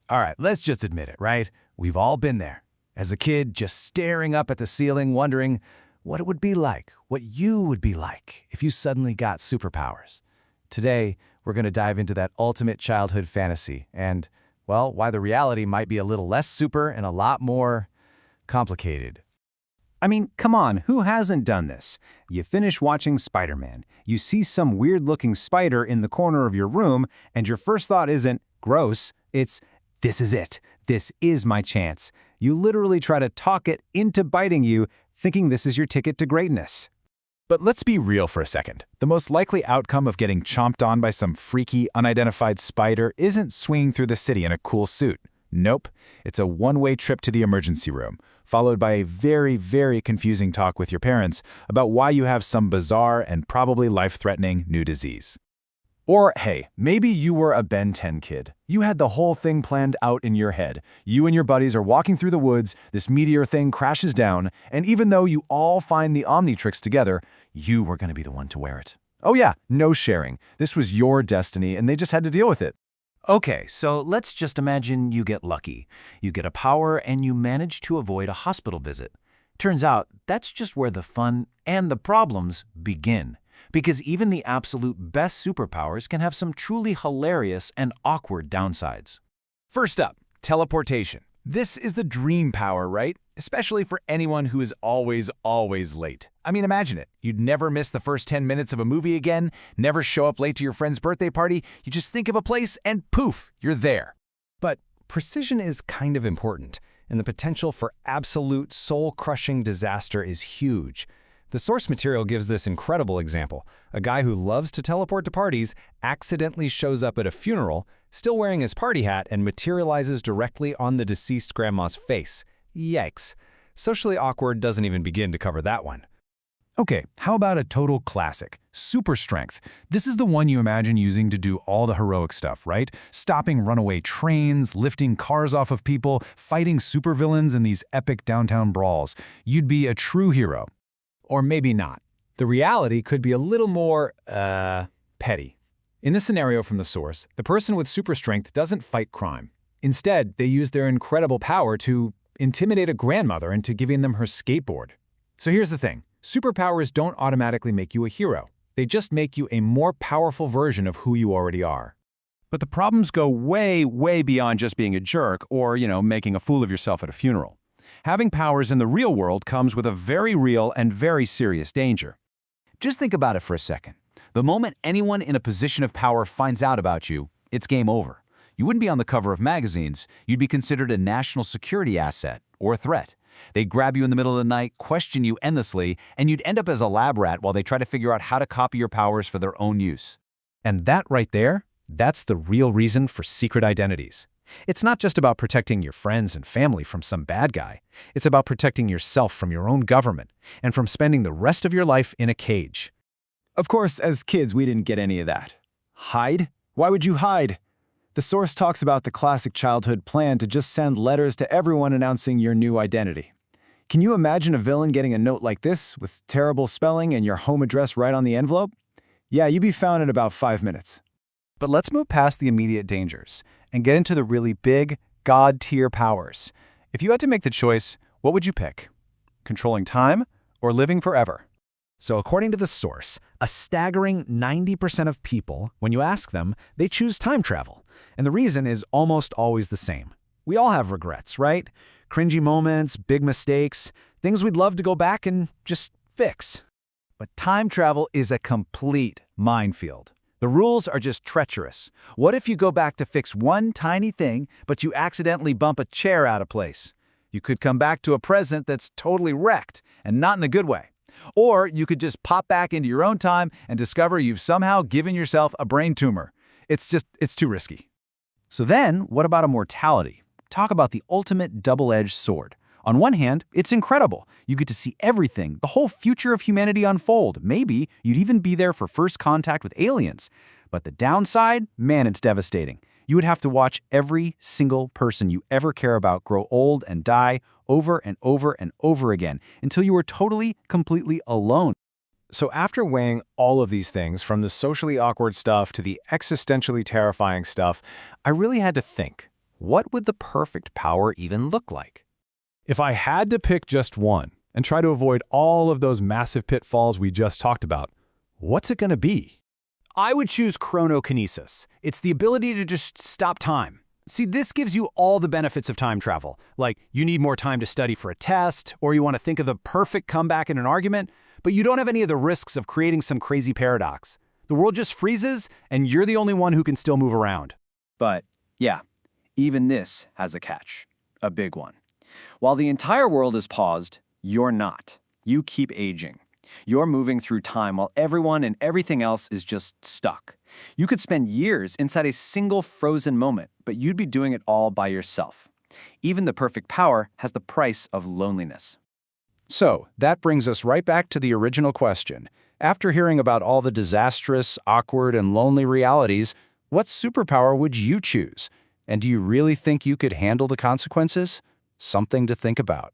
All right, let's just admit it, right? We've all been there. As a kid, just staring up at the ceiling, wondering what it would be like, what you would be like if you suddenly got superpowers. Today, we're going to dive into that ultimate childhood fantasy and, well, why the reality might be a little less super and a lot more complicated. I mean, come on, who hasn't done this? You finish watching Spider-Man, you see some weird-looking spider in the corner of your room, and your first thought isn't, gross, it's, this is it. This is my chance. You literally try to talk it into biting you, thinking this is your ticket to greatness. But let's be real for a second. The most likely outcome of getting chomped on by some freaky, unidentified spider isn't swinging through the city in a cool suit. Nope, it's a one-way trip to the emergency room, followed by a very, very confusing talk with your parents about why you have some bizarre and probably life-threatening new disease. Or, hey, maybe you were a Ben 10 kid. You had the whole thing planned out in your head. You and your buddies are walking through the woods, this meteor thing crashes down, and even though you all find the Omnitrix together, you were going to be the one to wear it. Oh yeah, no sharing. This was your destiny, and they just had to deal with it. Okay, so let's just imagine you get lucky. You get a power and you manage to avoid a hospital visit. Turns out, that's just where the fun and the problems begin. Because even the absolute best superpowers can have some truly hilarious and awkward downsides. First up, teleportation. This is the dream power, right? Especially for anyone who is always late. I mean, imagine it. You'd never miss the first 10 minutes of a movie again, never show up late to your friend's birthday party. You just think of a place and poof, you're there. But precision is kind of important, and the potential for absolute soul-crushing disaster is huge. The source material gives this incredible example. A guy who loves to teleport to parties accidentally shows up at a funeral, still wearing his party hat, and materializes directly on the deceased grandma's face. Yikes. Socially Awkward doesn't even begin to cover that one. Okay, how about a total classic? Super strength. This is the one you imagine using to do all the heroic stuff, right? Stopping runaway trains, lifting cars off of people, fighting supervillains in these epic downtown brawls. You'd be a true hero. Or maybe not. The reality could be a little more, petty. In this scenario from the source, the person with super strength doesn't fight crime. Instead, they use their incredible power to intimidate a grandmother into giving them her skateboard. So here's the thing. Superpowers don't automatically make you a hero. They just make you a more powerful version of who you already are. But the problems go way, way beyond just being a jerk or, making a fool of yourself at a funeral. Having powers in the real world comes with a very real and very serious danger. Just think about it for a second. The moment anyone in a position of power finds out about you, it's game over. You wouldn't be on the cover of magazines. You'd be considered a national security asset or a threat. They'd grab you in the middle of the night, question you endlessly, and you'd end up as a lab rat while they try to figure out how to copy your powers for their own use. And that right there, that's the real reason for secret identities. It's not just about protecting your friends and family from some bad guy. It's about protecting yourself from your own government and from spending the rest of your life in a cage. Of course, as kids, we didn't get any of that. Hide? Why would you hide? The source talks about the classic childhood plan to just send letters to everyone announcing your new identity. Can you imagine a villain getting a note like this with terrible spelling and your home address right on the envelope? Yeah, you'd be found in about 5 minutes. But let's move past the immediate dangers and get into the really big, God-tier powers. If you had to make the choice, what would you pick? Controlling time or living forever? So according to the source, a staggering 90% of people, when you ask them, they choose time travel. And the reason is almost always the same. We all have regrets, right? Cringy moments, big mistakes, things we'd love to go back and just fix. But time travel is a complete minefield. The rules are just treacherous. What if you go back to fix one tiny thing, but you accidentally bump a chair out of place? You could come back to a present that's totally wrecked, and not in a good way. Or you could just pop back into your own time and discover you've somehow given yourself a brain tumor. It's too risky. So then, what about immortality? Talk about the ultimate double-edged sword. On one hand, it's incredible. You get to see everything, the whole future of humanity unfold. Maybe you'd even be there for first contact with aliens. But the downside? Man, it's devastating. You would have to watch every single person you ever care about grow old and die over and over and over again until you were totally, completely alone. So after weighing all of these things, from the socially awkward stuff to the existentially terrifying stuff, I really had to think. what would the perfect power even look like? If I had to pick just one and try to avoid all of those massive pitfalls we just talked about, what's it going to be? I would choose chronokinesis. It's the ability to just stop time. See, this gives you all the benefits of time travel. Like, you need more time to study for a test, or you want to think of the perfect comeback in an argument, but you don't have any of the risks of creating some crazy paradox. The world just freezes, and you're the only one who can still move around. But, yeah, even this has a catch. A big one. While the entire world is paused, you're not. You keep aging. You're moving through time while everyone and everything else is just stuck. You could spend years inside a single frozen moment, but you'd be doing it all by yourself. Even the perfect power has the price of loneliness. So, that brings us right back to the original question. After hearing about all the disastrous, awkward, and lonely realities, what superpower would you choose? And do you really think you could handle the consequences? Something to think about.